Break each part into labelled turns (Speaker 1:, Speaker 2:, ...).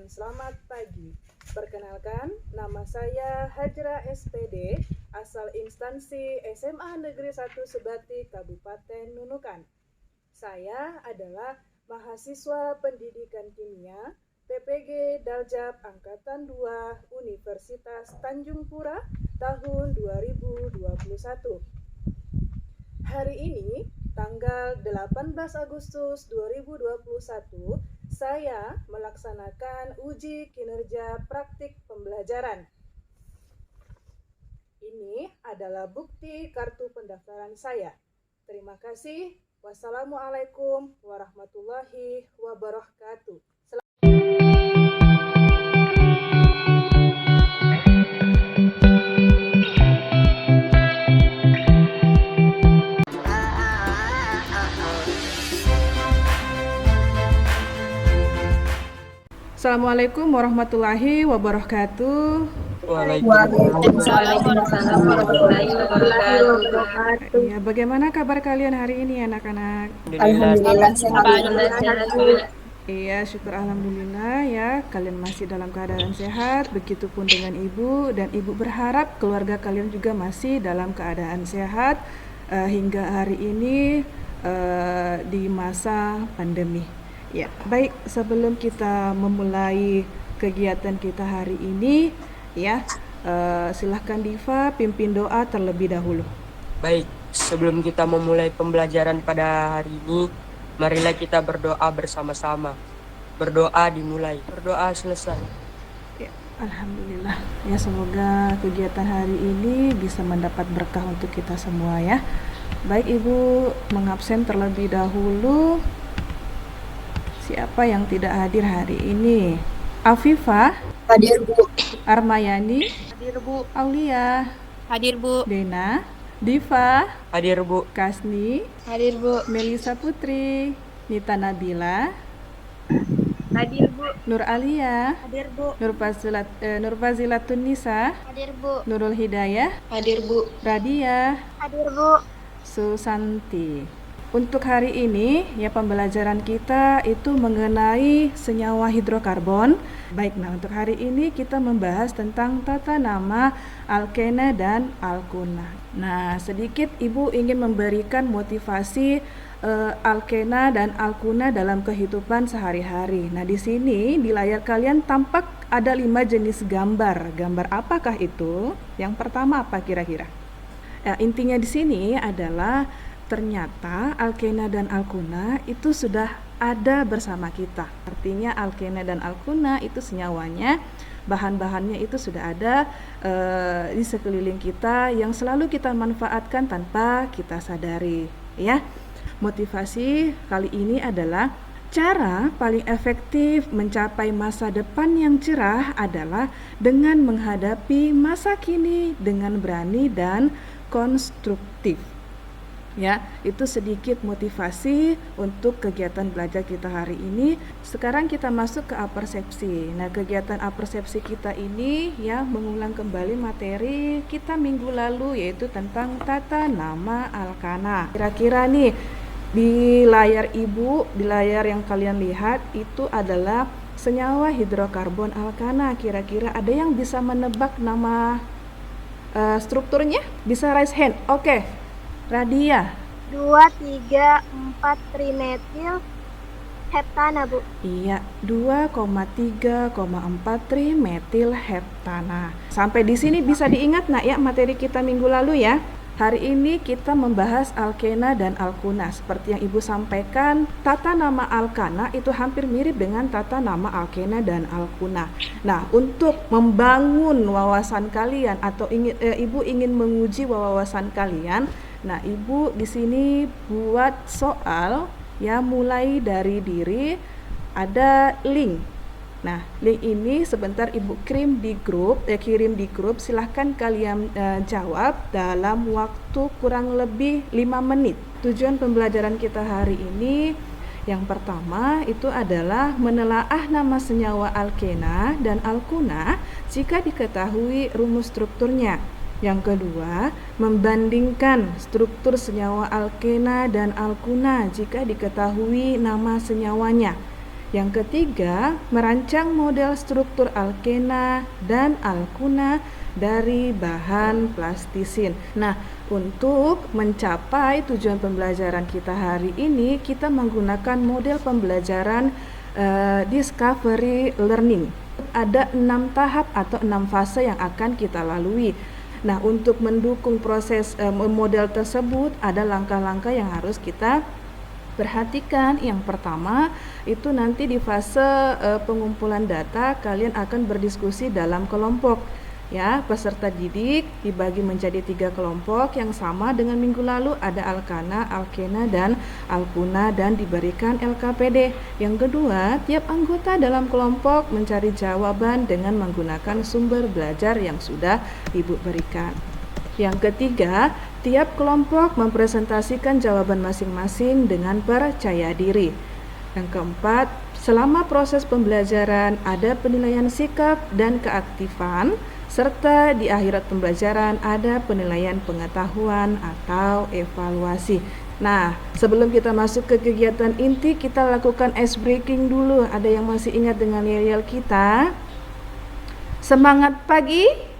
Speaker 1: dan selamat pagi. Perkenalkan, nama saya Hajra SPD, asal instansi SMA Negeri 1 Sebati, Kabupaten Nunukan. Saya adalah mahasiswa pendidikan kimia PPG Daljab Angkatan 2 Universitas Tanjung Pura tahun 2021. Hari ini, tanggal 18 Agustus 2021, saya melaksanakan uji kinerja praktik pembelajaran. Ini adalah bukti kartu pendaftaran saya. Terima kasih. Wassalamualaikum warahmatullahi wabarakatuh. Assalamualaikum warahmatullahi wabarakatuh.
Speaker 2: Waalaikumsalam warahmatullahi wabarakatuh.
Speaker 1: Ya, bagaimana kabar kalian hari ini anak-anak?
Speaker 2: Alhamdulillah sehat.
Speaker 1: Iya, syukur alhamdulillah ya, kalian masih dalam keadaan sehat, begitupun dengan ibu, dan ibu berharap keluarga kalian juga masih dalam keadaan sehat hingga hari ini di masa pandemi. Ya, baik, sebelum kita memulai kegiatan kita hari ini, ya, silahkan Diva pimpin doa terlebih dahulu.
Speaker 3: Baik, sebelum kita memulai pembelajaran pada hari ini, marilah kita berdoa bersama-sama. Berdoa dimulai, berdoa selesai.
Speaker 1: Ya, alhamdulillah. Ya, semoga kegiatan hari ini bisa mendapat berkah untuk kita semua ya. Baik, Ibu mengabsen terlebih dahulu. Siapa yang tidak hadir hari ini? Afifah,
Speaker 2: Hadir Bu.
Speaker 1: Armayani,
Speaker 2: Hadir Bu.
Speaker 1: Aulia,
Speaker 2: Hadir Bu.
Speaker 1: Dena, Diva,
Speaker 3: Hadir Bu.
Speaker 1: Kasni,
Speaker 2: Hadir Bu.
Speaker 1: Melisa Putri, Nita Nabila,
Speaker 2: Hadir Bu.
Speaker 1: Nur Alia,
Speaker 2: Hadir Bu.
Speaker 1: Nur Fazilatun Nisa,
Speaker 2: Hadir Bu.
Speaker 1: Nurul Hidayah,
Speaker 2: Hadir Bu.
Speaker 1: Radia,
Speaker 2: Hadir Bu.
Speaker 1: Susanti. Untuk hari ini ya, pembelajaran kita itu mengenai senyawa hidrokarbon. Baik, nah untuk hari ini kita membahas tentang tata nama alkena dan alkuna. Nah, sedikit Ibu ingin memberikan motivasi alkena dan alkuna dalam kehidupan sehari-hari. Nah, di sini di layar kalian tampak ada 5 jenis gambar. Gambar apakah itu? Yang pertama apa kira-kira? Intinya di sini adalah ternyata alkena dan alkuna itu sudah ada bersama kita. Artinya alkena dan alkuna itu senyawanya, bahan-bahannya itu sudah ada di sekeliling kita yang selalu kita manfaatkan tanpa kita sadari ya. Motivasi kali ini adalah cara paling efektif mencapai masa depan yang cerah adalah dengan menghadapi masa kini dengan berani dan konstruktif. Ya, itu sedikit motivasi untuk kegiatan belajar kita hari ini. Sekarang kita masuk ke apersepsi. Nah, kegiatan apersepsi kita ini ya mengulang kembali materi kita minggu lalu, yaitu tentang tata nama alkana. Kira-kira nih di layar Ibu, di layar yang kalian lihat itu adalah senyawa hidrokarbon alkana. Kira-kira ada yang bisa menebak nama strukturnya? Bisa raise hand. Oke. Radia.
Speaker 2: 2, 3, 4 trimetil heptana Bu.
Speaker 1: Iya, 2,3,4 trimetil heptana. Sampai di sini bisa diingat nak ya materi kita minggu lalu ya. Hari ini kita membahas alkena dan alkuna. Seperti yang Ibu sampaikan, tata nama alkana itu hampir mirip dengan tata nama alkena dan alkuna. Nah, untuk membangun wawasan kalian atau Ibu ingin menguji wawasan kalian, nah Ibu di sini buat soal ya, mulai dari diri, ada link. Nah, link ini sebentar Ibu kirim di grup, silahkan kalian jawab dalam waktu kurang lebih 5 menit. Tujuan pembelajaran kita hari ini yang pertama itu adalah menelaah nama senyawa alkena dan alkuna jika diketahui rumus strukturnya. Yang kedua, membandingkan struktur senyawa alkena dan alkuna jika diketahui nama senyawanya. Yang ketiga, merancang model struktur alkena dan alkuna dari bahan plastisin. Nah, untuk mencapai tujuan pembelajaran kita hari ini, kita menggunakan model pembelajaran discovery learning. Ada 6 tahap atau 6 fase yang akan kita lalui. Nah, untuk mendukung proses model tersebut, ada langkah-langkah yang harus kita perhatikan. Yang pertama, itu nanti di fase pengumpulan data, kalian akan berdiskusi dalam kelompok. Ya, peserta didik dibagi menjadi 3 kelompok yang sama dengan minggu lalu, ada alkana, alkena, dan alkuna, dan diberikan LKPD. Yang kedua, tiap anggota dalam kelompok mencari jawaban dengan menggunakan sumber belajar yang sudah Ibu berikan. Yang ketiga, tiap kelompok mempresentasikan jawaban masing-masing dengan percaya diri. Yang keempat, selama proses pembelajaran ada penilaian sikap dan keaktifan, serta di akhir pembelajaran ada penilaian pengetahuan atau evaluasi. Nah, sebelum kita masuk ke kegiatan inti, kita lakukan ice breaking dulu. Ada yang masih ingat dengan yel-yel kita? Semangat pagi.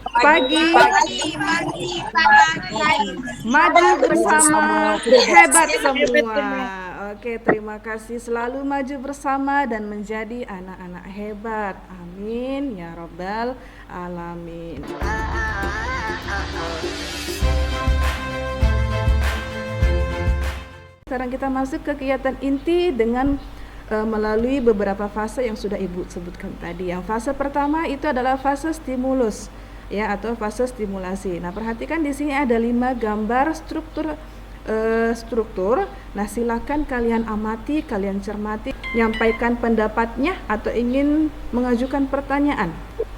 Speaker 1: Maju bersama, hebat semua. Oke, terima kasih. Selalu maju bersama dan menjadi anak-anak hebat. Amin ya robbal alamin. Sekarang kita masuk ke kegiatan inti dengan melalui beberapa fase yang sudah Ibu sebutkan tadi. Yang fase pertama itu adalah fase stimulus, ya, atau fase stimulasi. Nah, perhatikan di sini ada 5 gambar struktur. Nah, silakan kalian amati, kalian cermati, nyampaikan pendapatnya atau ingin mengajukan pertanyaan.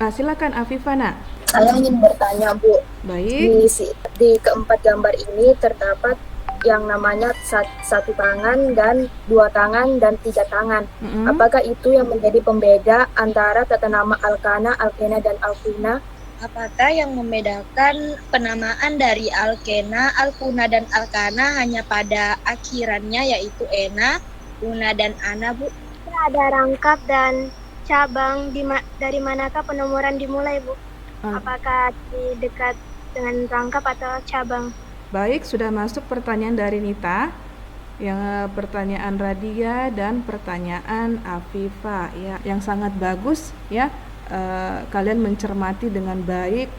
Speaker 1: Silakan Afifana.
Speaker 4: Saya ingin bertanya, Bu.
Speaker 1: Baik.
Speaker 4: Di keempat gambar ini terdapat yang namanya satu tangan dan 2 tangan dan 3 tangan. Apakah itu yang menjadi pembeda antara tata nama alkana, alkena, dan alkuna?
Speaker 5: Apakah yang membedakan penamaan dari alkena, alkuna, dan alkana hanya pada akhirannya yaitu ena, una, dan ana, Bu?
Speaker 2: Ada rangkap dan cabang dari manakah penomoran dimulai, Bu? Apakah di dekat dengan rangkap atau cabang?
Speaker 1: Baik, sudah masuk pertanyaan dari Nita, yang pertanyaan Radia dan pertanyaan Afifa, ya, yang sangat bagus, ya. Kalian mencermati dengan baik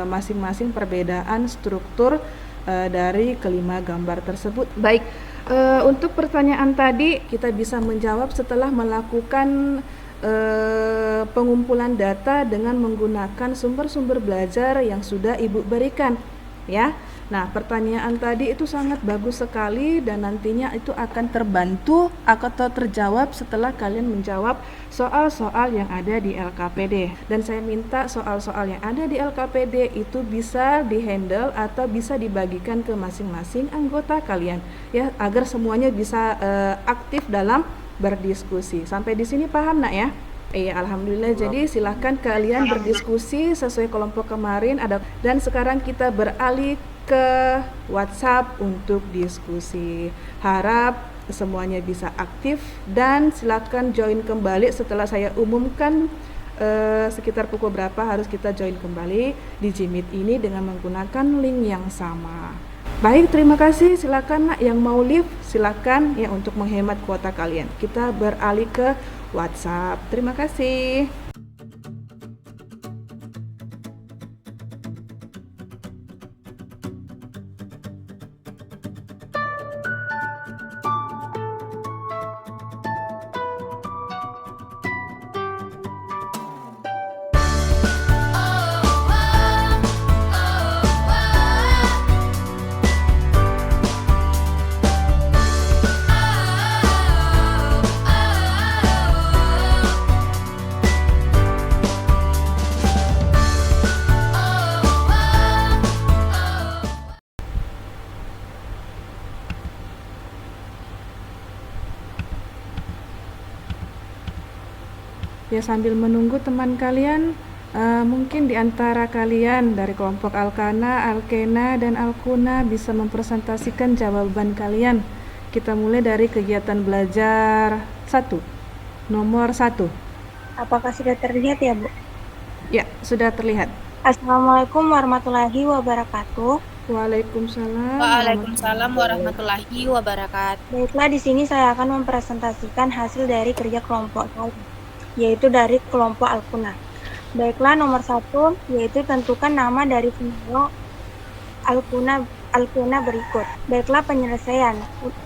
Speaker 1: masing-masing perbedaan struktur dari kelima gambar tersebut. Baik, untuk pertanyaan tadi kita bisa menjawab setelah melakukan pengumpulan data dengan menggunakan sumber-sumber belajar yang sudah Ibu berikan, ya. Nah, pertanyaan tadi itu sangat bagus sekali dan nantinya itu akan terbantu atau terjawab setelah kalian menjawab soal-soal yang ada di LKPD. Dan saya minta soal-soal yang ada di LKPD itu bisa dihandle atau bisa dibagikan ke masing-masing anggota kalian, ya, agar semuanya bisa aktif dalam berdiskusi. Sampai di sini paham, Nak, ya? Iya, alhamdulillah. Jadi silahkan kalian berdiskusi sesuai kelompok kemarin ada, dan sekarang kita beralih ke WhatsApp untuk diskusi. Harap semuanya bisa aktif dan silakan join kembali setelah saya umumkan sekitar pukul berapa harus kita join kembali di Jimit ini dengan menggunakan link yang sama. Baik, terima kasih. Silakan, Nak, yang mau live silakan, ya, untuk menghemat kuota kalian. Kita beralih ke WhatsApp. Terima kasih. Ya, sambil menunggu teman kalian, mungkin di antara kalian dari kelompok alkana, alkena, dan alkuna bisa mempresentasikan jawaban kalian. Kita mulai dari kegiatan belajar 1. nomor 1.
Speaker 2: Apakah sudah terlihat ya, Bu?
Speaker 1: Ya, sudah terlihat.
Speaker 2: Assalamualaikum warahmatullahi wabarakatuh.
Speaker 1: Waalaikumsalam.
Speaker 6: Waalaikumsalam warahmatullahi wabarakatuh.
Speaker 2: Baiklah, di sini saya akan mempresentasikan hasil dari kerja kelompok saya, yaitu dari kelompok Alkuna. Baiklah, nomor 1 yaitu tentukan nama dari senyawa alkena berikut. Baiklah, penyelesaian.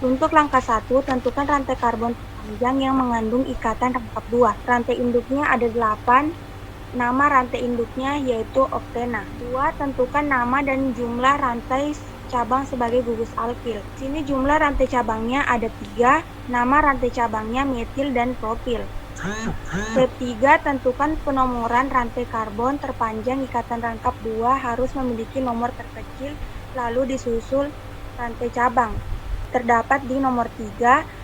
Speaker 2: Untuk langkah 1, tentukan rantai karbon panjang yang mengandung ikatan rangkap 2. Rantai induknya ada 8. Nama rantai induknya yaitu oktena. 2. Tentukan nama dan jumlah rantai cabang sebagai gugus alkil. Sini jumlah rantai cabangnya ada 3. Nama rantai cabangnya metil dan propil. Step 3, tentukan penomoran rantai karbon terpanjang ikatan rangkap 2 harus memiliki nomor terkecil lalu disusul rantai cabang. Terdapat di nomor 3.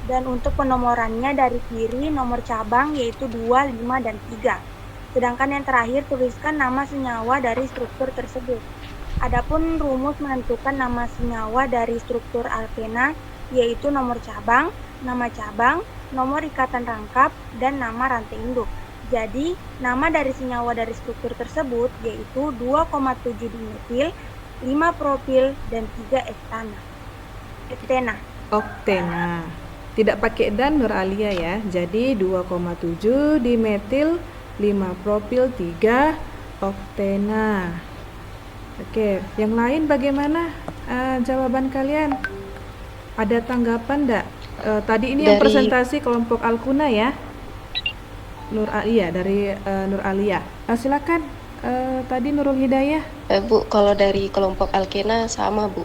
Speaker 2: Dan untuk penomorannya dari kiri nomor cabang yaitu 2, 5, dan 3. Sedangkan yang terakhir tuliskan nama senyawa dari struktur tersebut. Adapun rumus menentukan nama senyawa dari struktur alkena yaitu nomor cabang, nama cabang, nomor ikatan rangkap, dan nama rantai induk. Jadi, nama dari senyawa dari struktur tersebut yaitu 2,7 dimetil, 5 propil, dan 3 ektena.
Speaker 1: Oktena. Tidak pakai dan Nur Alia ya. Jadi 2,7 dimetil, 5 propil, 3 oktena. Oke, yang lain bagaimana jawaban kalian? Ada tanggapan enggak? Tadi ini yang presentasi kelompok Alkuna ya. Nur Alia dari Nur Alia. Silakan tadi Nurul Hidayah.
Speaker 7: Bu, kalau dari kelompok Alkena sama, Bu.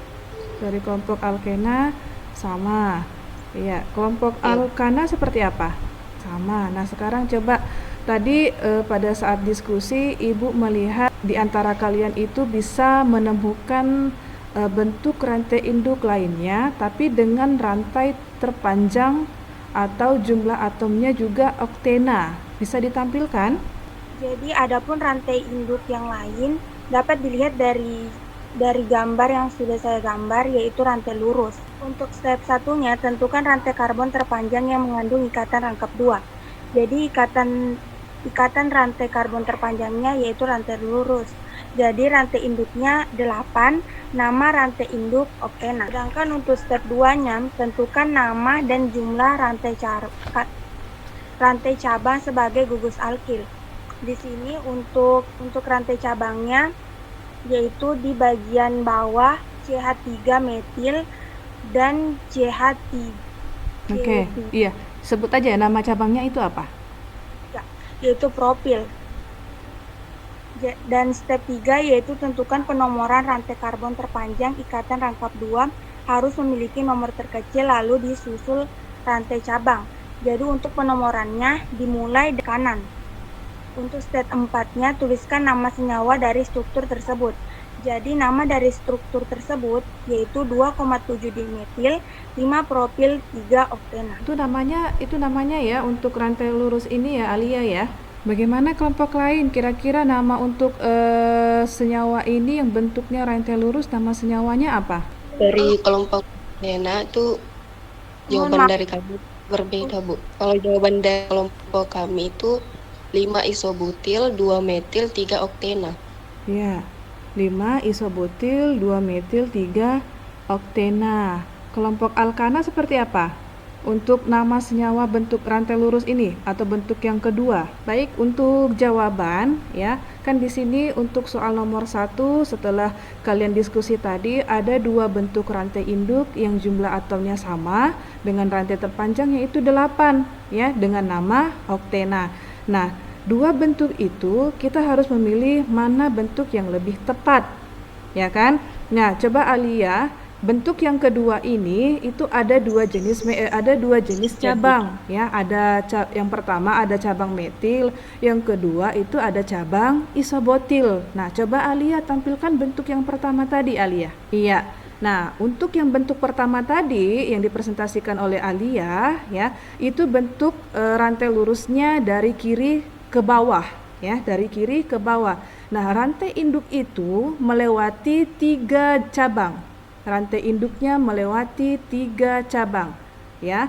Speaker 1: Dari kelompok Alkena sama. Iya, kelompok Alkana seperti apa? Sama. Nah, sekarang coba tadi pada saat diskusi Ibu melihat di antara kalian itu bisa menemukan bentuk rantai induk lainnya tapi dengan rantai terpanjang atau jumlah atomnya juga oktena. Bisa ditampilkan?
Speaker 2: Jadi adapun rantai induk yang lain dapat dilihat dari gambar yang sudah saya gambar yaitu rantai lurus. Untuk step satunya tentukan rantai karbon terpanjang yang mengandung ikatan rangkap 2. Jadi ikatan rantai karbon terpanjangnya yaitu rantai lurus. Jadi rantai induknya 8, nama rantai induk oktena. Sedangkan untuk step 2-nya tentukan nama dan jumlah rantai cabang sebagai gugus alkil. Di sini untuk rantai cabangnya yaitu di bagian bawah CH3 metil dan CH3.
Speaker 1: Oke, iya. Sebut aja nama cabangnya itu apa?
Speaker 2: Yaitu propil. Dan step 3 yaitu tentukan penomoran rantai karbon terpanjang ikatan rangkap 2 harus memiliki nomor terkecil lalu disusul rantai cabang. Jadi untuk penomorannya dimulai dari kanan. Untuk step 4-nya tuliskan nama senyawa dari struktur tersebut. Jadi nama dari struktur tersebut yaitu 2,7 dimetil, 5 propil, 3 oktena.
Speaker 1: Itu namanya ya untuk rantai lurus ini ya Alia ya. Bagaimana kelompok lain? Kira-kira nama untuk senyawa ini yang bentuknya rantai lurus, nama senyawanya apa?
Speaker 7: Dari kelompok Nena itu jawaban dari kami berbeda, Bu. Kalau jawaban dari kelompok kami itu 5 isobutil, 2 metil, 3 oktena.
Speaker 1: Ya, 5 isobutil, 2 metil, 3 oktena. Kelompok alkana seperti apa? Untuk nama senyawa bentuk rantai lurus ini atau bentuk yang kedua. Baik, untuk jawaban ya, kan di sini untuk soal nomor 1 setelah kalian diskusi tadi ada 2 bentuk rantai induk yang jumlah atomnya sama dengan rantai terpanjang yaitu 8 ya dengan nama oktena. Nah, 2 bentuk itu kita harus memilih mana bentuk yang lebih tepat. Ya kan? Nah, coba Alia, bentuk yang kedua ini itu ada dua jenis cabang ya. Yang pertama ada cabang metil, yang kedua itu ada cabang isobutil. Nah, coba Alia tampilkan bentuk yang pertama tadi Alia. Iya. Nah, untuk yang bentuk pertama tadi yang dipresentasikan oleh Alia ya, itu bentuk rantai lurusnya dari kiri ke bawah ya, dari kiri ke bawah. Nah, rantai induk itu melewati 3 cabang. Rantai induknya melewati 3 cabang ya.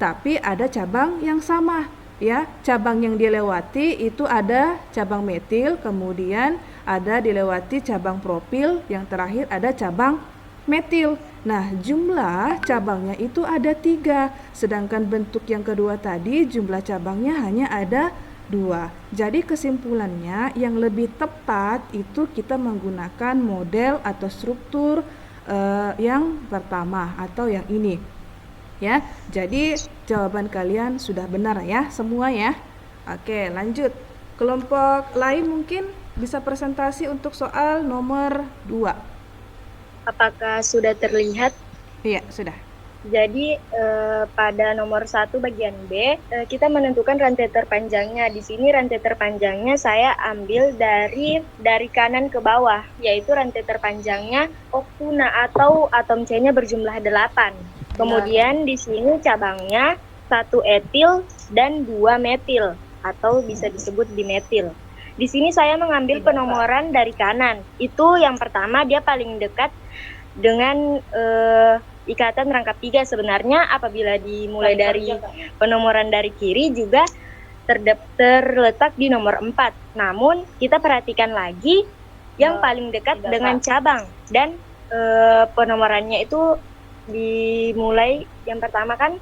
Speaker 1: tapi ada cabang yang sama. Ya, cabang yang dilewati itu ada cabang metil, kemudian ada dilewati cabang propil, yang terakhir ada cabang metil. Nah, jumlah cabangnya itu ada 3, sedangkan bentuk yang kedua tadi jumlah cabangnya hanya ada 2. Jadi kesimpulannya yang lebih tepat itu kita menggunakan model atau struktur yang pertama atau yang ini. Ya, jadi jawaban kalian sudah benar ya semua ya. Oke, lanjut. Kelompok lain mungkin bisa presentasi untuk soal nomor 2.
Speaker 5: Apakah sudah terlihat?
Speaker 1: Iya, sudah.
Speaker 5: Jadi pada nomor 1 bagian B, kita menentukan rantai terpanjangnya. Di sini rantai terpanjangnya saya ambil dari kanan ke bawah, yaitu rantai terpanjangnya oktuna atau atom C-nya berjumlah 8. Kemudian di sini cabangnya 1 etil dan 2 metil atau bisa disebut dimetil. Di sini saya mengambil penomoran dari kanan. Itu yang pertama, dia paling dekat dengan ikatan rangkap 3. Sebenarnya apabila dimulai dari penomoran dari kiri juga terletak di nomor 4. Namun kita perhatikan lagi yang paling dekat dengan cabang dan penomorannya itu dimulai yang pertama kan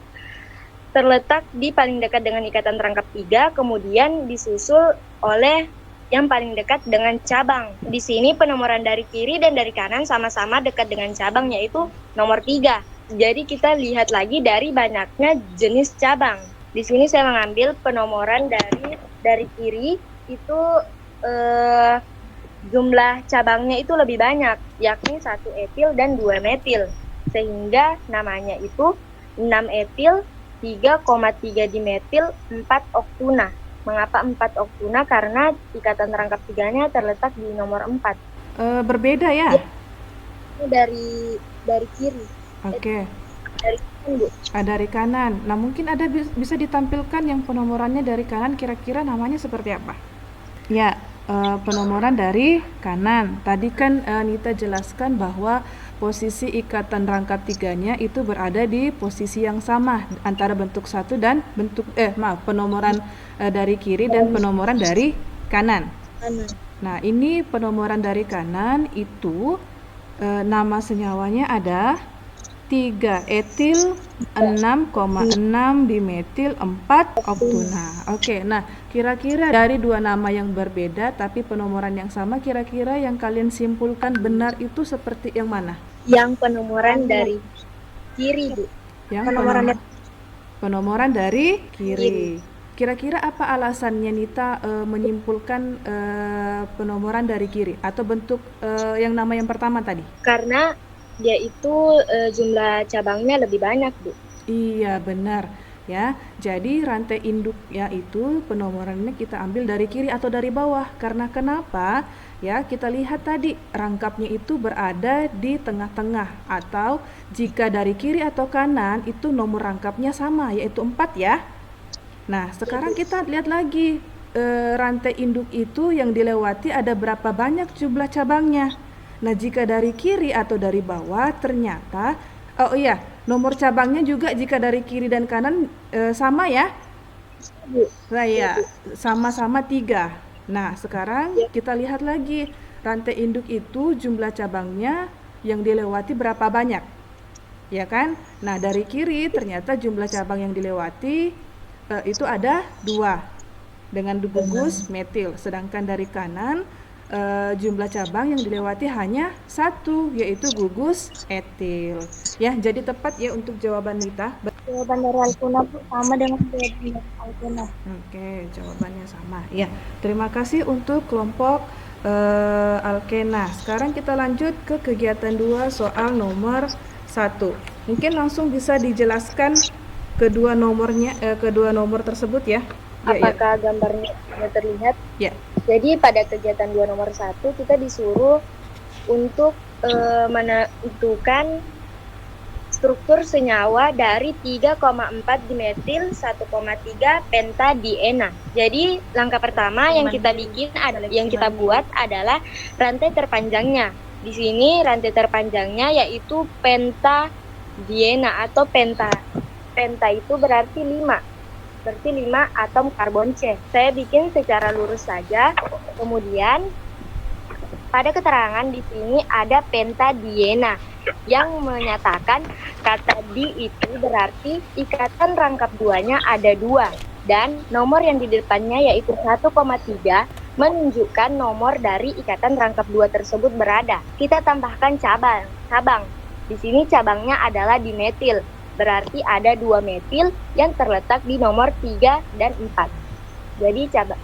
Speaker 5: terletak di paling dekat dengan ikatan rangkap 3, kemudian disusul oleh yang paling dekat dengan cabang. Di sini penomoran dari kiri dan dari kanan sama-sama dekat dengan cabang, yaitu nomor 3. Jadi kita lihat lagi dari banyaknya jenis cabang. Di sini saya mengambil penomoran dari kiri itu jumlah cabangnya itu lebih banyak, yakni 1 etil dan 2 metil. Sehingga namanya itu 6 etil, 3,3 dimetil, 4 oktuna. Mengapa 4 oktuna? Karena ikatan rangkap 3-nya terletak di nomor 4.
Speaker 1: Berbeda ya?
Speaker 5: Dari kiri.
Speaker 1: Oke.
Speaker 5: Dari kanan, Bu.
Speaker 1: Dari kanan. Nah, mungkin ada bisa ditampilkan yang penomorannya dari kanan, kira-kira namanya seperti apa? Ya, penomoran dari kanan. Tadi kan Nita jelaskan bahwa posisi ikatan rangkap 3-nya itu berada di posisi yang sama antara bentuk 1 dan penomoran dari kiri dan penomoran dari kanan. Nah, ini penomoran dari kanan itu nama senyawanya ada 3 etil, 6,6 dimetil, 4 oktuna. Oke, nah kira-kira dari 2 nama yang berbeda tapi penomoran yang sama, kira-kira yang kalian simpulkan benar itu seperti yang mana?
Speaker 5: Yang penomoran dari kiri, Bu.
Speaker 1: Yang penomoran dari kiri. Kira-kira apa alasannya Nita menyimpulkan penomoran dari kiri atau bentuk yang nama yang pertama tadi?
Speaker 5: Karena dia itu jumlah cabangnya lebih banyak, Bu.
Speaker 1: Iya, benar. Ya, jadi rantai induk yaitu penomorannya kita ambil dari kiri atau dari bawah. Karena kenapa? Ya, kita lihat tadi rangkapnya itu berada di tengah-tengah, atau jika dari kiri atau kanan itu nomor rangkapnya sama, yaitu 4 ya. Nah, sekarang kita lihat lagi rantai induk itu yang dilewati ada berapa banyak jumlah cabangnya. Nah, jika dari kiri atau dari bawah ternyata nomor cabangnya juga jika dari kiri dan kanan sama ya? Nah, ya, sama-sama 3. Nah, sekarang kita lihat lagi rantai induk itu jumlah cabangnya yang dilewati berapa banyak, ya kan? Nah, dari kiri ternyata jumlah cabang yang dilewati itu ada 2 dengan gugus metil, sedangkan dari kanan jumlah cabang yang dilewati hanya 1, yaitu gugus etil. Ya, jadi tepat ya untuk jawaban Nita.
Speaker 2: Jawaban dari Alkuna sama dengan jawaban dari Alkuna.
Speaker 1: Oke, jawabannya sama. Ya, terima kasih untuk kelompok Alkena. Sekarang kita lanjut ke kegiatan 2 soal nomor 1. Mungkin langsung bisa dijelaskan kedua nomor tersebut ya.
Speaker 5: Apakah gambarnya sudah terlihat?
Speaker 1: Ya.
Speaker 5: Jadi pada kegiatan 2 nomor 1 kita disuruh untuk menentukan struktur senyawa dari 3,4 dimetil 1,3 pentadiena. Jadi langkah pertama yang kita buat adalah rantai terpanjangnya. Di sini rantai terpanjangnya yaitu pentadiena atau penta itu berarti 5. Berarti 5 atom karbon C. Saya bikin secara lurus saja. Kemudian pada keterangan di sini ada pentadiena yang menyatakan kata di itu berarti ikatan rangkap duanya ada 2 dan nomor yang di depannya yaitu 1,3 menunjukkan nomor dari ikatan rangkap 2 tersebut berada. Kita tambahkan cabang. Di sini cabangnya adalah dimetil. Berarti ada 2 metil yang terletak di nomor 3 dan 4.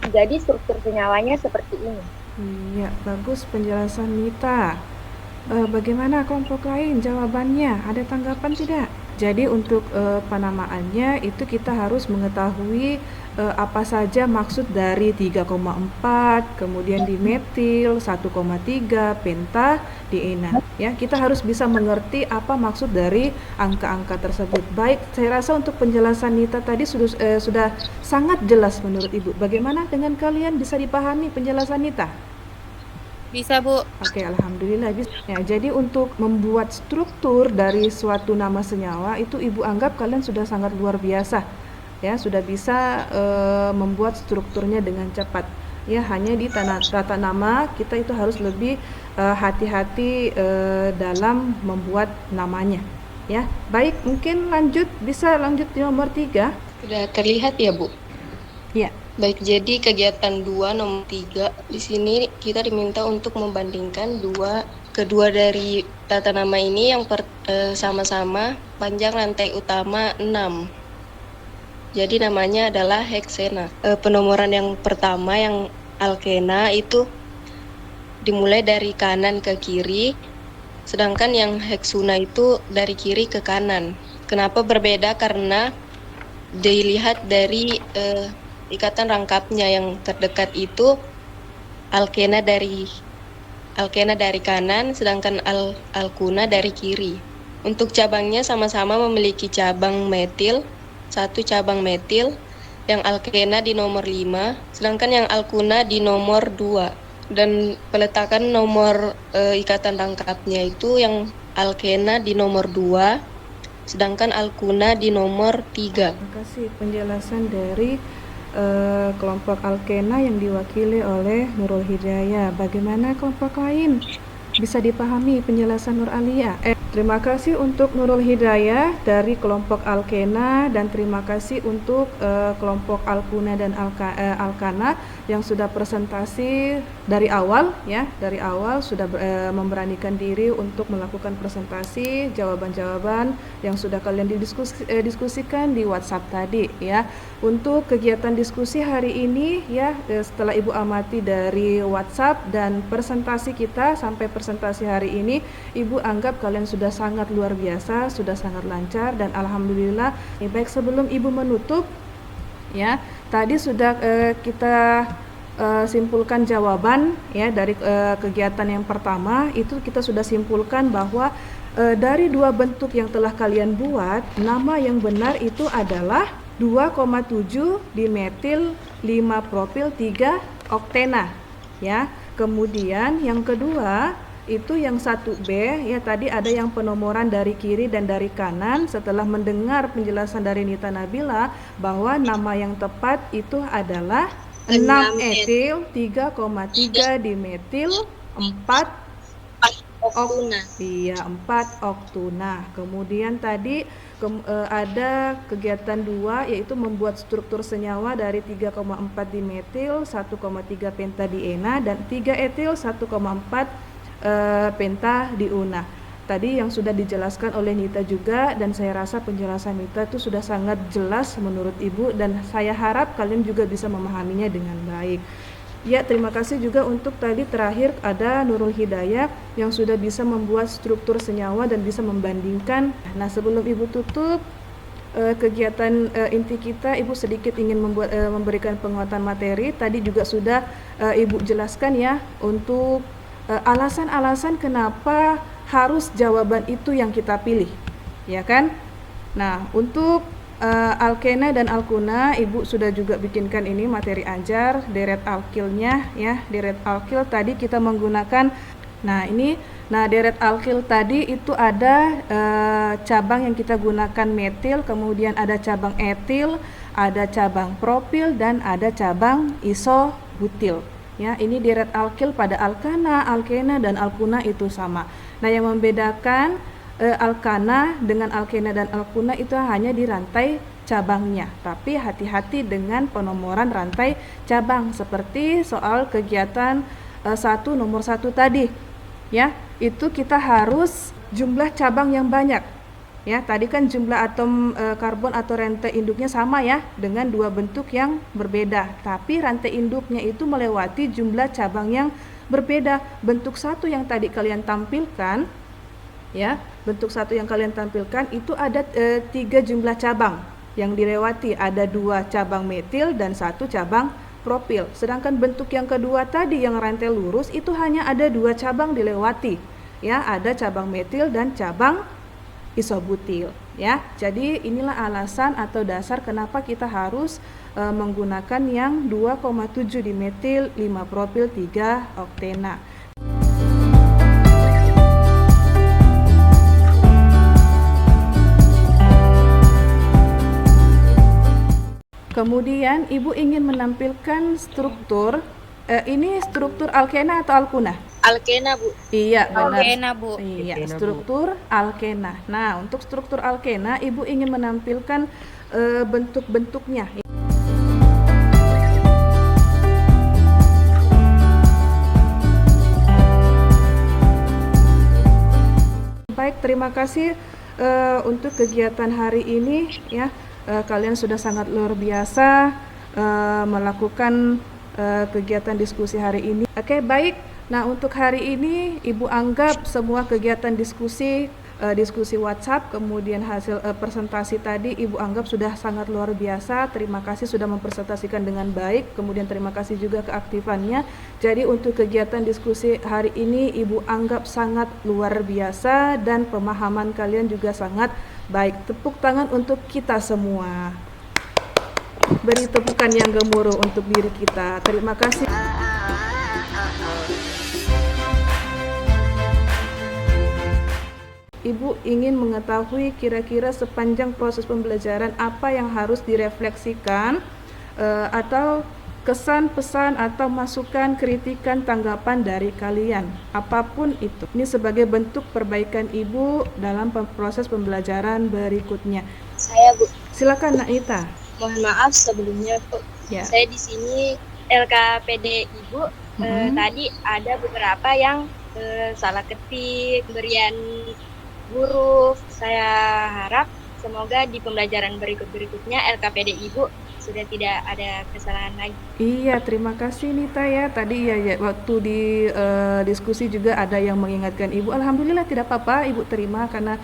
Speaker 5: Jadi struktur senyawanya seperti ini.
Speaker 1: Iya, bagus penjelasan Nita. Bagaimana kelompok lain jawabannya? Ada tanggapan tidak? Jadi untuk penamaannya itu kita harus mengetahui apa saja maksud dari 3,4, kemudian dimetil, 1,3, penta, diena. Ya, kita harus bisa mengerti apa maksud dari angka-angka tersebut. Baik, saya rasa untuk penjelasan Nita tadi sudah sangat jelas menurut Ibu. Bagaimana dengan kalian, bisa dipahami penjelasan Nita?
Speaker 6: Bisa, Bu.
Speaker 1: Oke, alhamdulillah bisa. Ya, jadi untuk membuat struktur dari suatu nama senyawa itu Ibu anggap kalian sudah sangat luar biasa. Ya, sudah bisa membuat strukturnya dengan cepat. Ya, hanya di tata nama kita itu harus lebih hati-hati dalam membuat namanya. Ya, baik, mungkin bisa lanjut di nomor 3.
Speaker 7: Sudah terlihat ya, Bu?
Speaker 1: Ya.
Speaker 7: Baik, jadi kegiatan 2 nomor 3 di sini kita diminta untuk membandingkan kedua dari tata nama ini yang sama-sama panjang rantai utama 6. Jadi namanya adalah heksena. Penomoran yang pertama yang alkena itu dimulai dari kanan ke kiri, sedangkan yang heksuna itu dari kiri ke kanan. Kenapa berbeda? Karena dilihat dari ikatan rangkapnya yang terdekat itu alkena dari kanan, sedangkan alkuna dari kiri. Untuk cabangnya sama-sama memiliki cabang metil, 1 cabang metil, yang alkena di nomor 5, sedangkan yang alkuna di nomor 2. Dan peletakan nomor ikatan rangkapnya itu yang alkena di nomor 2, sedangkan alkuna di nomor 3.
Speaker 1: Terima kasih penjelasan dari kelompok alkena yang diwakili oleh Nurul Hidayah. Bagaimana kelompok lain? Bisa dipahami penjelasan Nur Alia? Terima kasih untuk Nurul Hidayah dari kelompok alkena dan terima kasih untuk kelompok alkuna dan alkana yang sudah presentasi dari awal ya, dari awal sudah memberanikan diri untuk melakukan presentasi jawaban-jawaban yang sudah kalian diskusikan di WhatsApp tadi ya. Untuk kegiatan diskusi hari ini ya, setelah Ibu amati dari WhatsApp dan presentasi kita sampai presentasi hari ini, Ibu anggap kalian sudah sangat luar biasa, sudah sangat lancar dan alhamdulillah. Baik, sebelum Ibu menutup ya, tadi sudah kita simpulkan jawaban ya dari kegiatan yang pertama. Itu kita sudah simpulkan bahwa dari 2 bentuk yang telah kalian buat, nama yang benar itu adalah 2,7 dimetil 5 propil 3 oktena ya. Kemudian yang kedua itu yang 1B ya, tadi ada yang penomoran dari kiri dan dari kanan. Setelah mendengar penjelasan dari Nita Nabila bahwa nama yang tepat itu adalah 6 etil 3,3 dimetil 4 oktuna. Iya, 4 oktuna. Kemudian tadi ada kegiatan 2 yaitu membuat struktur senyawa dari 3,4 dimetil, 1,3 pentadiena dan 3 etil 1,4 pentadiuna. Tadi yang sudah dijelaskan oleh Nita juga, dan saya rasa penjelasan Nita itu sudah sangat jelas menurut Ibu dan saya harap kalian juga bisa memahaminya dengan baik. Ya, terima kasih juga untuk tadi terakhir ada Nurul Hidayah yang sudah bisa membuat struktur senyawa dan bisa membandingkan. Nah, sebelum Ibu tutup kegiatan inti kita, Ibu sedikit ingin memberikan penguatan materi. Tadi juga sudah Ibu jelaskan ya untuk alasan-alasan kenapa harus jawaban itu yang kita pilih, ya kan? Nah, untuk alkena dan alkuna, Ibu sudah juga bikinkan ini materi ajar deret alkilnya ya. Deret alkil tadi kita menggunakan Nah, deret alkil tadi itu ada cabang yang kita gunakan metil, kemudian ada cabang etil, ada cabang propil, dan ada cabang isobutil. Ya, ini deret alkil pada alkana, alkena, dan alkuna itu sama. Nah, yang membedakan alkana dengan alkena dan alkuna itu hanya di rantai cabangnya. Tapi hati-hati dengan penomoran rantai cabang seperti soal kegiatan 1 nomor 1 tadi. Ya, itu kita harus jumlah cabang yang banyak. Ya, tadi kan jumlah atom karbon atau rantai induknya sama ya, dengan dua bentuk yang berbeda. Tapi rantai induknya itu melewati jumlah cabang yang berbeda. Bentuk 1 yang tadi kalian tampilkan, ya, bentuk 1 yang kalian tampilkan itu ada 3 jumlah cabang yang dilewati. Ada 2 cabang metil dan 1 cabang propil. Sedangkan bentuk yang kedua tadi yang rantai lurus itu hanya ada 2 cabang dilewati. Ya, ada cabang metil dan cabang isobutil. Ya, jadi inilah alasan atau dasar kenapa kita harus menggunakan yang 2,7 dimetil 5 propil 3 oktena. Kemudian Ibu ingin menampilkan struktur, ini struktur alkena atau alkuna?
Speaker 5: Alkena, Bu.
Speaker 1: Iya, benar.
Speaker 6: Alkena, Bu.
Speaker 1: Iya,
Speaker 3: Alkena, Bu.
Speaker 1: struktur alkena. Nah, untuk struktur alkena Ibu ingin menampilkan bentuk-bentuknya. Baik, terima kasih untuk kegiatan hari ini ya. Kalian sudah sangat luar biasa melakukan kegiatan diskusi hari ini. Oke, baik. Nah, untuk hari ini Ibu anggap semua kegiatan diskusi WhatsApp, kemudian hasil presentasi tadi Ibu anggap sudah sangat luar biasa. Terima kasih sudah mempresentasikan dengan baik. Kemudian terima kasih juga keaktifannya. Jadi untuk kegiatan diskusi hari ini Ibu anggap sangat luar biasa dan pemahaman kalian juga sangat baik. Tepuk tangan untuk kita semua. Beri tepukan yang gemuruh untuk diri kita. Terima kasih. Ibu ingin mengetahui kira-kira sepanjang proses pembelajaran apa yang harus direfleksikan atau kesan, pesan, atau masukan, kritikan, tanggapan dari kalian, apapun itu. Ini sebagai bentuk perbaikan Ibu dalam proses pembelajaran berikutnya.
Speaker 5: Saya, Bu.
Speaker 1: Silakan Naita.
Speaker 5: Mohon maaf sebelumnya, Bu.
Speaker 1: Ya.
Speaker 5: Saya di sini LKPD Ibu. Tadi ada beberapa yang salah ketik, berian huruf. Saya harap semoga di pembelajaran berikutnya LKPD Ibu sudah tidak ada kesalahan lagi. Iya,
Speaker 1: terima kasih Nita ya. Tadi ya waktu di diskusi juga ada yang mengingatkan Ibu. Alhamdulillah tidak apa-apa, Ibu terima karena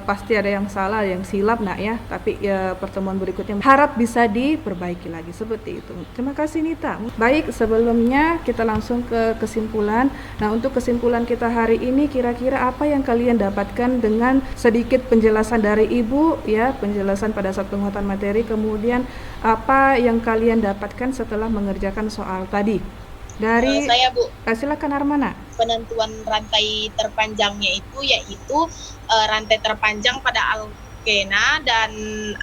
Speaker 1: pasti ada yang salah, yang silap nak ya. Tapi pertemuan berikutnya harap bisa diperbaiki lagi seperti itu. Terima kasih Nita. Baik, sebelumnya kita langsung ke kesimpulan. Nah, untuk kesimpulan kita hari ini kira-kira apa yang kalian dapatkan dengan sedikit penjelasan dari Ibu ya, penjelasan pada saat penguatan materi, kemudian apa yang kalian dapatkan setelah mengerjakan soal tadi? Dari
Speaker 8: saya, Bu,
Speaker 1: silakan Armana.
Speaker 8: penentuan rantai terpanjangnya itu yaitu rantai terpanjang pada alkena dan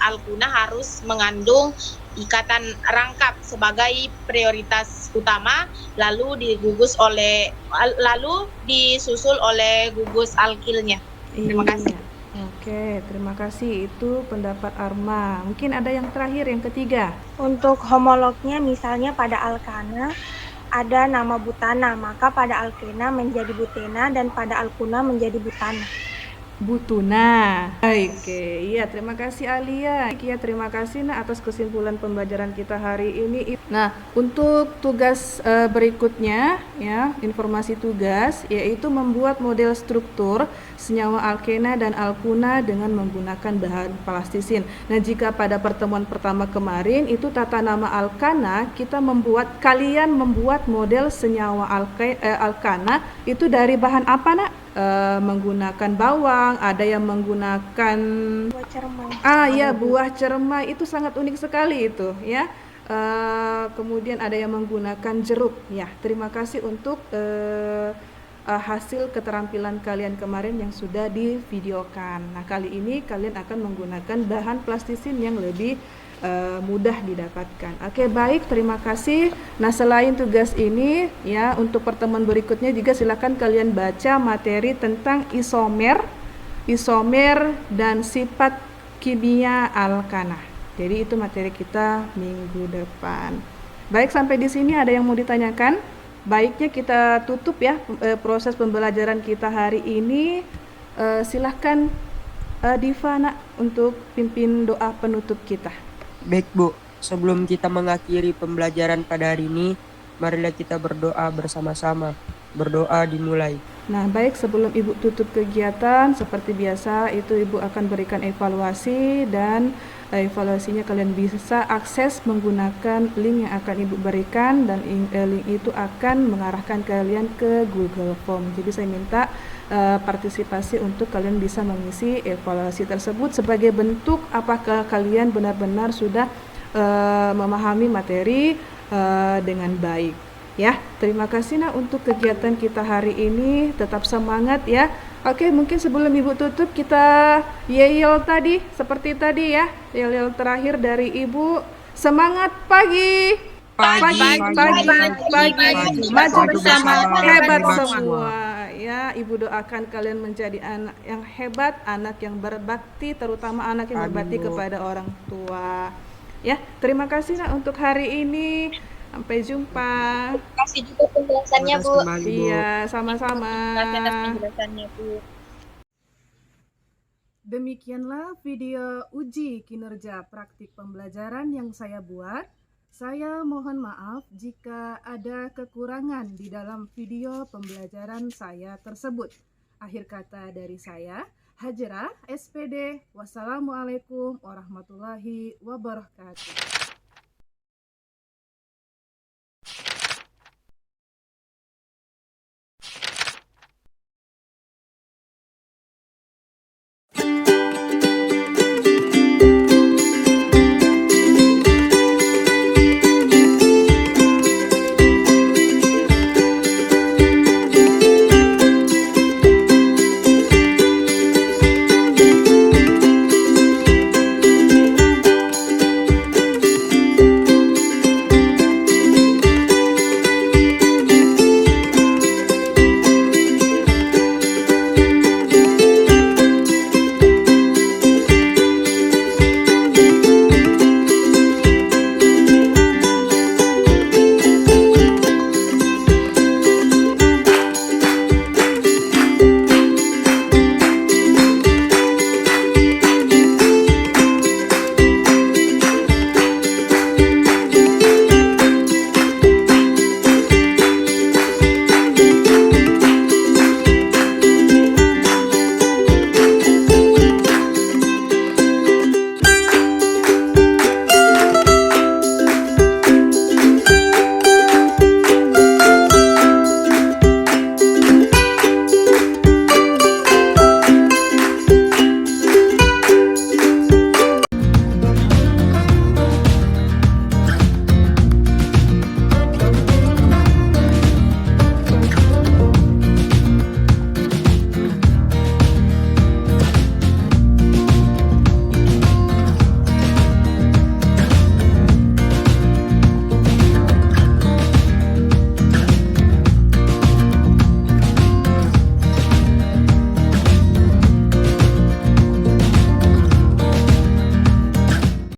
Speaker 8: alkuna harus mengandung ikatan rangkap sebagai prioritas utama, lalu disusul oleh gugus alkilnya. Terima kasih.
Speaker 1: Oke, terima kasih. Itu pendapat Arma. Mungkin ada yang terakhir, yang ketiga.
Speaker 2: Untuk homolognya misalnya pada alkana ada nama butana, maka pada alkena menjadi butena dan pada alkuna menjadi butana.
Speaker 1: Butuna. Oke, iya terima kasih Alia. Iya terima kasih atas kesimpulan pembelajaran kita hari ini. Nah, untuk tugas berikutnya ya, informasi tugas yaitu membuat model struktur senyawa alkena dan alkuna dengan menggunakan bahan plastisin. Nah, jika pada pertemuan pertama kemarin itu tata nama alkana, kalian membuat model senyawa alkana itu dari bahan apa, Nak? Menggunakan bawang, ada yang menggunakan
Speaker 2: Buah cermai.
Speaker 1: ya buah cermai, itu sangat unik sekali itu ya. Kemudian ada yang menggunakan jeruk ya. Terima kasih untuk hasil keterampilan kalian kemarin yang sudah divideokan. Nah, kali ini kalian akan menggunakan bahan plastisin yang lebih mudah didapatkan. Oke, baik, terima kasih. Nah, selain tugas ini ya, untuk pertemuan berikutnya juga silakan kalian baca materi tentang isomer dan sifat kimia alkana. Jadi itu materi kita minggu depan. Baik, sampai di sini ada yang mau ditanyakan? Baiknya kita tutup ya proses pembelajaran kita hari ini. Silahkan Diva nak, untuk pimpin doa penutup kita.
Speaker 3: Baik Bu, sebelum kita mengakhiri pembelajaran pada hari ini, marilah kita berdoa bersama-sama. Berdoa dimulai.
Speaker 1: Nah, baik, sebelum Ibu tutup kegiatan, seperti biasa itu Ibu akan berikan evaluasi, dan evaluasinya kalian bisa akses menggunakan link yang akan Ibu berikan, dan link itu akan mengarahkan kalian ke Google Form. Jadi saya minta partisipasi untuk kalian bisa mengisi evaluasi tersebut sebagai bentuk apakah kalian benar-benar sudah memahami materi dengan baik. Ya, terima kasih nak untuk kegiatan kita hari ini. Tetap semangat ya. Oke, mungkin sebelum Ibu tutup kita yel tadi seperti tadi ya. Yel terakhir dari Ibu. Semangat pagi. Pagi. Maju bersama, hebat semua. Ya, Ibu doakan kalian menjadi anak yang hebat, anak yang berbakti, terutama anak yang berbakti kepada orang tua. Ya, terima kasih nak untuk hari ini. Sampai jumpa.
Speaker 5: Terima kasih juga penjelasannya, Bu.
Speaker 1: Iya, sama-sama.
Speaker 5: Terima kasih atas penjelasannya, Bu.
Speaker 1: Demikianlah video uji kinerja praktik pembelajaran yang saya buat. Saya mohon maaf jika ada kekurangan di dalam video pembelajaran saya tersebut. Akhir kata dari saya, Hajrah, SPD. Wassalamualaikum warahmatullahi wabarakatuh.